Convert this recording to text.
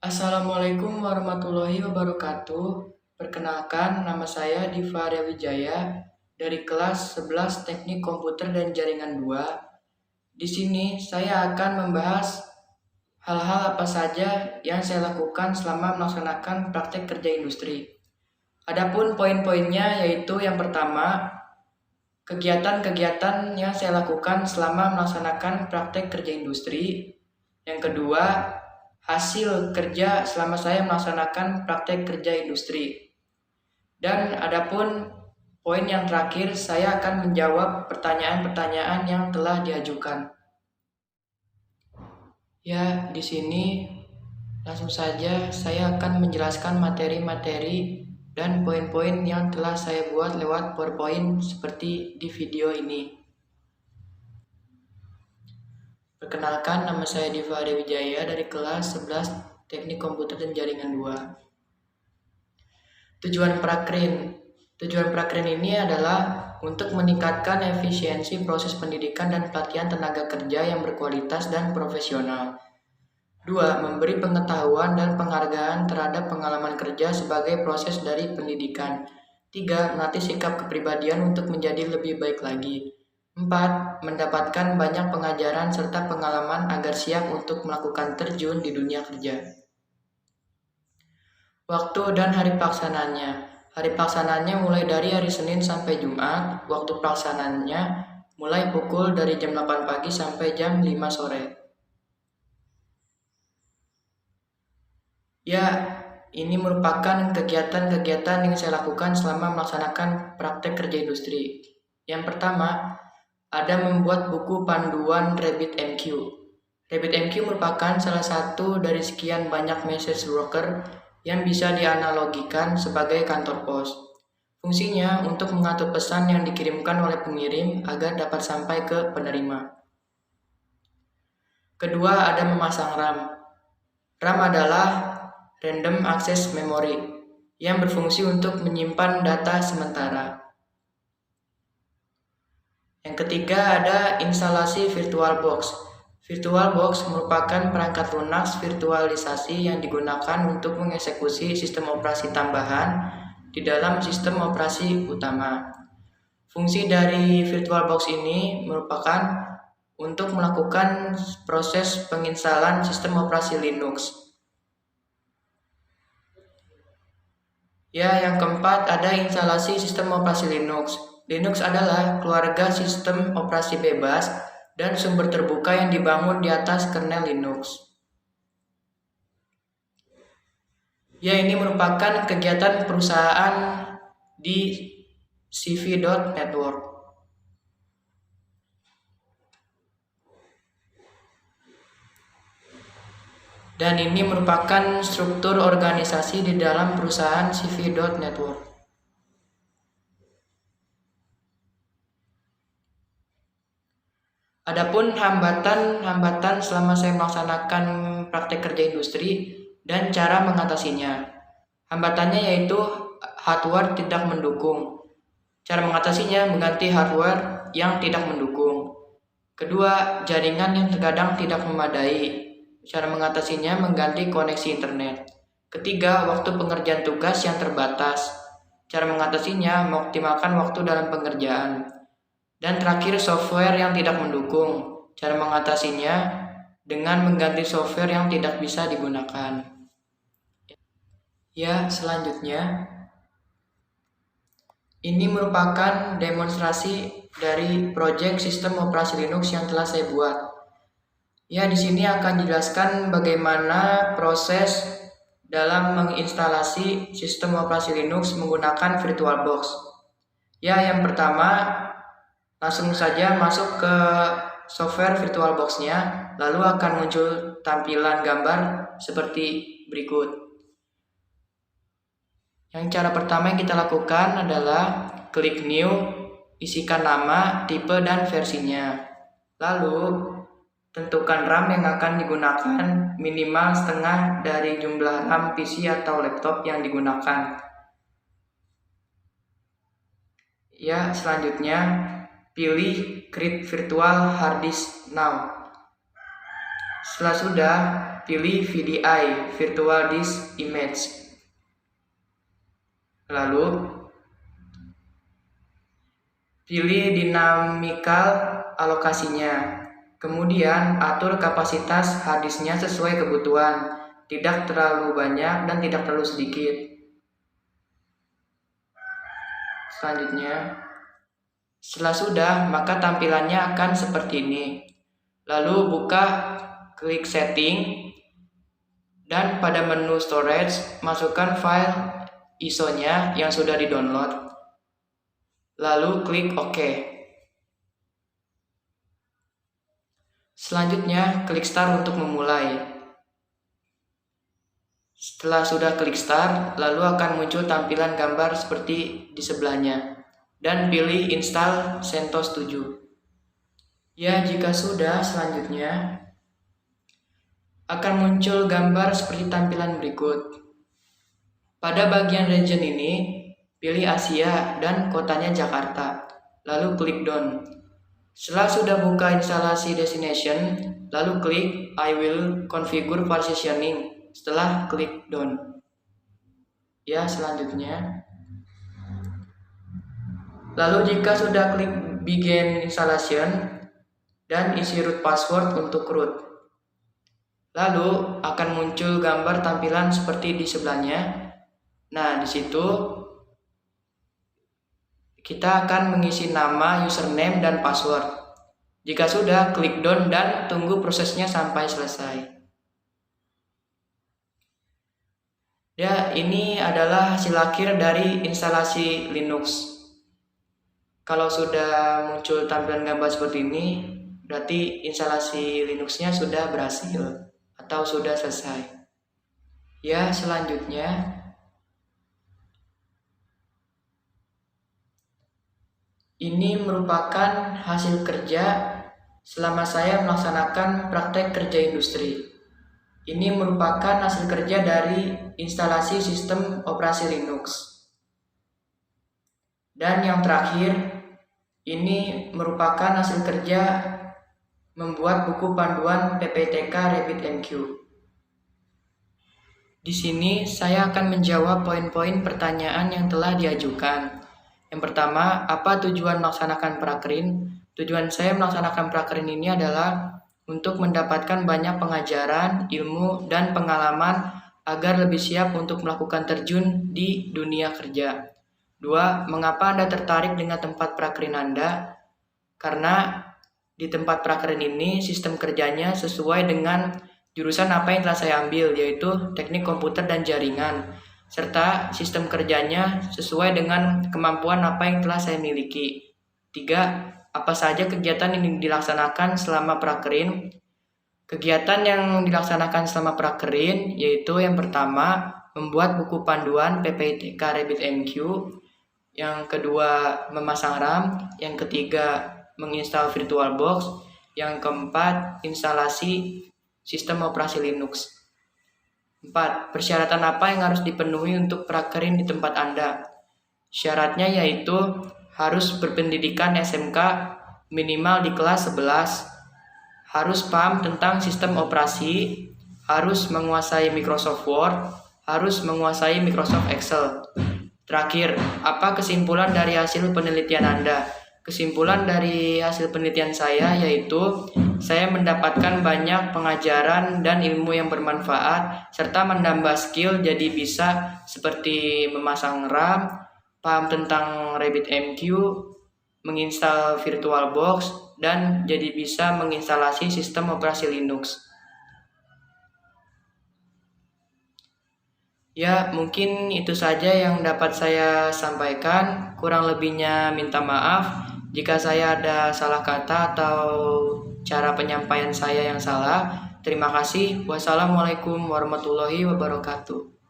Assalamualaikum warahmatullahi wabarakatuh. Perkenalkan, nama saya Diva Arya Wijaya dari kelas 11 Teknik Komputer dan Jaringan 2. Di sini saya akan membahas hal-hal apa saja yang saya lakukan selama melaksanakan praktek kerja industri. Adapun poin-poinnya yaitu yang pertama, kegiatan-kegiatan yang saya lakukan selama melaksanakan praktek kerja industri. Yang kedua, hasil kerja selama saya melaksanakan praktek kerja industri. Dan adapun poin yang terakhir, saya akan menjawab pertanyaan-pertanyaan yang telah diajukan. Ya, di sini langsung saja saya akan menjelaskan materi-materi dan poin-poin yang telah saya buat lewat PowerPoint seperti di video ini. Perkenalkan, nama saya Diva Arya Wijaya dari kelas 11 Teknik Komputer dan Jaringan 2. Tujuan prakrin ini adalah untuk meningkatkan efisiensi proses pendidikan dan pelatihan tenaga kerja yang berkualitas dan profesional. 2. Memberi pengetahuan dan penghargaan terhadap pengalaman kerja sebagai proses dari pendidikan. 3. Melatih sikap kepribadian untuk menjadi lebih baik lagi. 4. Mendapatkan banyak pengajaran serta pengalaman agar siap untuk melakukan terjun di dunia kerja. Waktu dan hari pelaksanaannya. Hari pelaksanaannya mulai dari hari Senin sampai Jumat. Waktu pelaksanaannya mulai pukul dari jam 8 pagi sampai jam 5 sore. Ya, ini merupakan kegiatan-kegiatan yang saya lakukan selama melaksanakan praktek kerja industri. Yang pertama, ada membuat buku panduan RabbitMQ. RabbitMQ merupakan salah satu dari sekian banyak message broker yang bisa dianalogikan sebagai kantor pos. Fungsinya untuk mengatur pesan yang dikirimkan oleh pengirim agar dapat sampai ke penerima. Kedua, ada memasang RAM. RAM adalah Random Access Memory yang berfungsi untuk menyimpan data sementara. Yang ketiga, ada instalasi VirtualBox. VirtualBox merupakan perangkat lunak virtualisasi yang digunakan untuk mengeksekusi sistem operasi tambahan di dalam sistem operasi utama. Fungsi dari VirtualBox ini merupakan untuk melakukan proses penginstalan sistem operasi Linux. Ya, yang keempat ada instalasi sistem operasi Linux. Linux adalah keluarga sistem operasi bebas dan sumber terbuka yang dibangun di atas kernel Linux. Ya, ini merupakan kegiatan perusahaan di CV.network. Dan ini merupakan struktur organisasi di dalam perusahaan CV.network. Adapun hambatan selama saya melaksanakan praktek kerja industri dan cara mengatasinya. Hambatannya yaitu hardware tidak mendukung. Cara mengatasinya mengganti hardware yang tidak mendukung. Kedua, jaringan yang terkadang tidak memadai. Cara mengatasinya mengganti koneksi internet. Ketiga, waktu pengerjaan tugas yang terbatas. Cara mengatasinya mengoptimalkan waktu dalam pengerjaan. Dan terakhir, software yang tidak mendukung. Cara mengatasinya dengan mengganti software yang tidak bisa digunakan. Ya, selanjutnya ini merupakan demonstrasi dari proyek sistem operasi Linux yang telah saya buat. Ya, di sini akan dijelaskan bagaimana proses dalam menginstalasi sistem operasi Linux menggunakan VirtualBox. Ya, yang pertama, langsung saja masuk ke software VirtualBox-nya, lalu akan muncul tampilan gambar seperti berikut. Yang cara pertama yang kita lakukan adalah klik new, isikan nama, tipe, dan versinya. Lalu, tentukan RAM yang akan digunakan, minimal setengah dari jumlah RAM PC atau laptop yang digunakan. Ya, selanjutnya pilih Create Virtual Hard Disk Now. Setelah sudah, pilih VDI, Virtual Disk Image. Lalu, pilih dinamikal alokasinya. Kemudian, atur kapasitas harddisknya sesuai kebutuhan, tidak terlalu banyak dan tidak terlalu sedikit. Selanjutnya, setelah sudah, maka tampilannya akan seperti ini. Lalu buka, klik setting, dan pada menu storage, masukkan file ISO-nya yang sudah di-download. Lalu klik OK. Selanjutnya, klik Start untuk memulai. Setelah sudah klik Start, lalu akan muncul tampilan gambar seperti di sebelahnya. Dan pilih Install CentOS 7. Ya, jika sudah, selanjutnya akan muncul gambar seperti tampilan berikut. Pada bagian region ini, pilih Asia dan kotanya Jakarta, lalu klik Done. Setelah sudah buka instalasi destination, lalu klik I will configure partitioning, setelah klik Done. Ya, selanjutnya. Lalu jika sudah klik begin installation dan isi root password untuk root. Lalu akan muncul gambar tampilan seperti di sebelahnya. Nah, di situ kita akan mengisi nama, username, dan password. Jika sudah, klik Done dan tunggu prosesnya sampai selesai. Ya, ini adalah hasil akhir dari instalasi Linux. Kalau sudah muncul tampilan gambar seperti ini, berarti instalasi Linux-nya sudah berhasil atau sudah selesai. Ya, selanjutnya ini merupakan hasil kerja selama saya melaksanakan praktek kerja industri. Ini merupakan hasil kerja dari instalasi sistem operasi Linux. Dan yang terakhir, ini merupakan hasil kerja membuat buku panduan PPTK RabbitMQ. Di sini saya akan menjawab poin-poin pertanyaan yang telah diajukan. Yang pertama, apa tujuan melaksanakan prakerin? Tujuan saya melaksanakan prakerin ini adalah untuk mendapatkan banyak pengajaran, ilmu, dan pengalaman agar lebih siap untuk melakukan terjun di dunia kerja. 2. Mengapa Anda tertarik dengan tempat prakerin Anda? Karena di tempat prakerin ini sistem kerjanya sesuai dengan jurusan apa yang telah saya ambil, yaitu teknik komputer dan jaringan. Serta sistem kerjanya sesuai dengan kemampuan apa yang telah saya miliki. 3. Apa saja kegiatan yang dilaksanakan selama prakerin? Kegiatan yang dilaksanakan selama prakerin yaitu yang pertama, membuat buku panduan PPTK RabbitMQ. Yang kedua, memasang RAM. Yang ketiga, menginstal VirtualBox. Yang keempat, instalasi sistem operasi Linux. 4. Persyaratan apa yang harus dipenuhi untuk prakerin di tempat Anda? Syaratnya yaitu harus berpendidikan SMK minimal di kelas 11, harus paham tentang sistem operasi, harus menguasai Microsoft Word, harus menguasai Microsoft Excel. Terakhir, apa kesimpulan dari hasil penelitian Anda? Kesimpulan dari hasil penelitian saya yaitu saya mendapatkan banyak pengajaran dan ilmu yang bermanfaat serta menambah skill jadi bisa seperti memasang RAM, paham tentang RabbitMQ, menginstal VirtualBox, dan jadi bisa menginstalasi sistem operasi Linux. Ya, mungkin itu saja yang dapat saya sampaikan. Kurang lebihnya minta maaf jika saya ada salah kata atau cara penyampaian saya yang salah. Terima kasih. Wassalamualaikum warahmatullahi wabarakatuh.